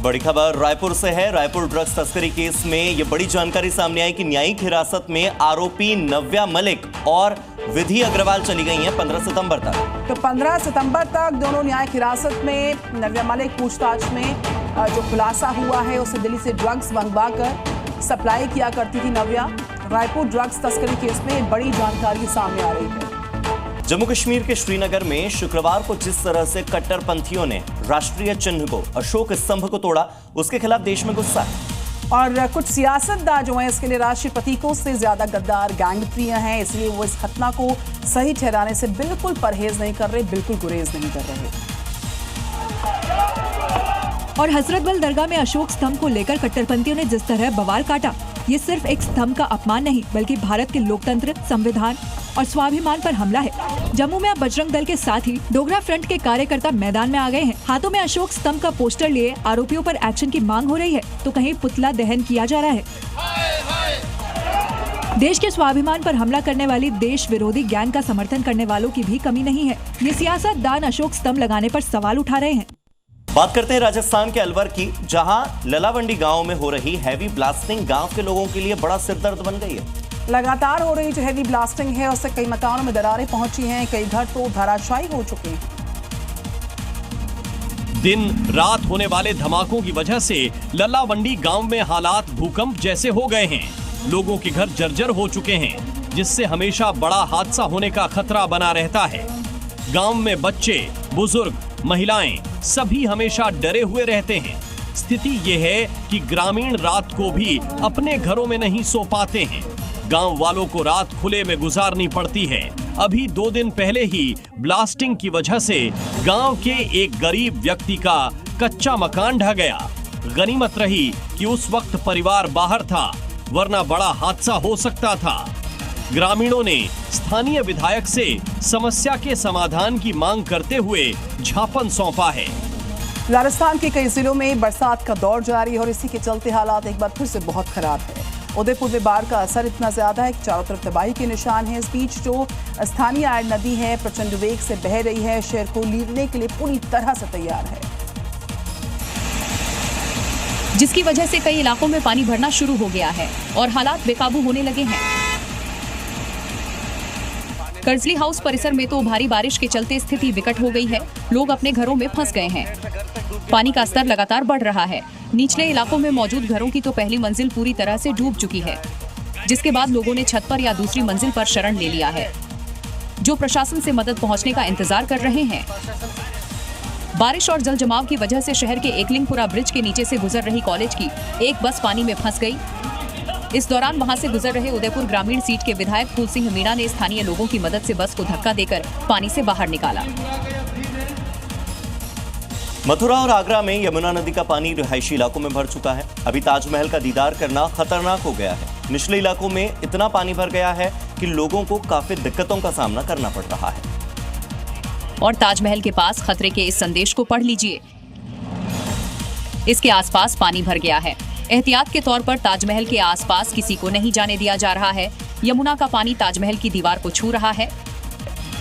बड़ी खबर रायपुर से है। रायपुर ड्रग्स तस्करी केस में ये बड़ी जानकारी सामने आई कि न्यायिक हिरासत में आरोपी नव्या मलिक और विधि अग्रवाल चली गई हैं 15 सितंबर तक। तो 15 सितंबर तक दोनों न्यायिक हिरासत में। नव्या मलिक पूछताछ में जो खुलासा हुआ है, उसे दिल्ली से ड्रग्स मंगवा कर सप्लाई किया करती थी नव्या। रायपुर ड्रग्स तस्करी केस में बड़ी जानकारी सामने आ रही है। जम्मू कश्मीर के श्रीनगर में शुक्रवार को जिस तरह से कट्टरपंथियों ने राष्ट्रीय चिन्ह को, अशोक स्तंभ को तोड़ा, उसके खिलाफ देश में गुस्सा है। और कुछ सियासतदान जो हैं इसके लिए राष्ट्रीय प्रतीकों से ज्यादा गद्दार गैंगप्रिय हैं, इसलिए वो इस घटना को सही ठहराने से बिल्कुल परहेज नहीं कर रहे, बिल्कुल गुरेज नहीं कर रहे। और हजरतबल दरगाह में अशोक स्तंभ को लेकर कट्टरपंथियों ने जिस तरह बवाल काटा, ये सिर्फ एक स्तंभ का अपमान नहीं बल्कि भारत के लोकतंत्र, संविधान और स्वाभिमान पर हमला है। जम्मू में अब बजरंग दल के साथ ही डोगरा फ्रंट के कार्यकर्ता मैदान में आ गए हैं। हाथों में अशोक स्तंभ का पोस्टर लिए आरोपियों पर एक्शन की मांग हो रही है, तो कहीं पुतला दहन किया जा रहा है। देश के स्वाभिमान पर हमला करने वाली देश विरोधी गैंग का समर्थन करने वालों की भी कमी नहीं है। ये सियासतदान अशोक स्तंभ लगाने पर सवाल उठा रहे हैं। बात करते हैं राजस्थान के अलवर की, जहां ललावंडी गांव में हो रही हैवी ब्लास्टिंग गांव के लोगों के लिए बड़ा सिरदर्द बन गई है। लगातार हो रही जो हैवी ब्लास्टिंग है, उससे कई मकानों में दरारें पहुंची हैं, कई घर तो धराशायी हो चुके हैं। दिन रात होने वाले धमाकों की वजह से ललावंडी गांव में हालात भूकंप जैसे हो गए हैं। लोगों के घर जर्जर हो चुके हैं, जिससे हमेशा बड़ा हादसा होने का खतरा बना रहता है। गांव में बच्चे, बुजुर्ग, महिलाएं सभी हमेशा डरे हुए रहते हैं। स्थिति ये है कि ग्रामीण रात को भी अपने घरों में नहीं सो पाते हैं। गांव वालों को रात खुले में गुजारनी पड़ती है। अभी 2 दिन पहले ही ब्लास्टिंग की वजह से गांव के एक गरीब व्यक्ति का कच्चा मकान ढह गया। गनीमत रही कि उस वक्त परिवार बाहर था, वरना बड़ा हादसा हो सकता था। ग्रामीणों ने स्थानीय विधायक से समस्या के समाधान की मांग करते हुए ज्ञापन सौंपा है। राजस्थान के कई जिलों में बरसात का दौर जारी है और इसी के चलते हालात एक बार फिर से बहुत खराब है। उदयपुर में बाढ़ का असर इतना ज्यादा है कि चारों तरफ तबाही के निशान हैं। इस बीच जो स्थानीय आयर नदी है प्रचंड वेग से बह रही है, शहर को लीरने के लिए पूरी तरह से तैयार है, जिसकी वजह से कई इलाकों में पानी भरना शुरू हो गया है और हालात बेकाबू होने लगे हैं। कर्जली हाउस परिसर में तो भारी बारिश के चलते स्थिति विकट हो गई है। लोग अपने घरों में फंस गए हैं। पानी का स्तर लगातार बढ़ रहा है। निचले इलाकों में मौजूद घरों की तो पहली मंजिल पूरी तरह से डूब चुकी है, जिसके बाद लोगों ने छत पर या दूसरी मंजिल पर शरण ले लिया है, जो प्रशासन से मदद पहुंचने का इंतजार कर रहे हैं। बारिश और जल जमाव की वजह से शहर के एकलिंगपुरा ब्रिज के नीचे से गुजर रही कॉलेज की एक बस पानी में फंस गई। इस दौरान वहां से गुजर रहे उदयपुर ग्रामीण सीट के विधायक फूल सिंह मीणा ने स्थानीय लोगों की मदद से बस को धक्का देकर पानी से बाहर निकाला। मथुरा और आगरा में यमुना नदी का पानी रिहायशी इलाकों में भर चुका है। अभी ताजमहल का दीदार करना खतरनाक हो गया है। निचले इलाकों में इतना पानी भर गया है कि लोगों को काफी दिक्कतों का सामना करना पड़ रहा है। और ताजमहल के पास खतरे के इस संदेश को पढ़ लीजिए। इसके आसपास पानी भर गया है। एहतियात के तौर पर ताजमहल के आसपास किसी को नहीं जाने दिया जा रहा है। यमुना का पानी ताजमहल की दीवार को छू रहा है।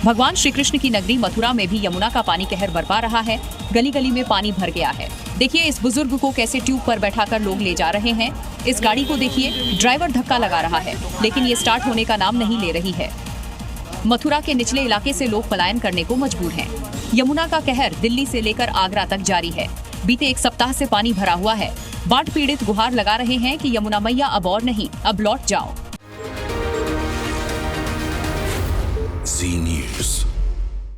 भगवान श्री कृष्ण की नगरी मथुरा में भी यमुना का पानी कहर बरपा रहा है। गली गली में पानी भर गया है। देखिए इस बुजुर्ग को कैसे ट्यूब पर बैठाकर लोग ले जा रहे हैं। इस गाड़ी को देखिए, ड्राइवर धक्का लगा रहा है, लेकिन ये स्टार्ट होने का नाम नहीं ले रही है। मथुरा के निचले इलाके से लोग पलायन करने को मजबूर हैं। यमुना का कहर दिल्ली से लेकर आगरा तक जारी है। बीते 1 सप्ताह से पानी भरा हुआ है। बाढ़ पीड़ित गुहार लगा रहे हैं कि यमुना मैया अब और नहीं, अब लौट जाओ। Zee News।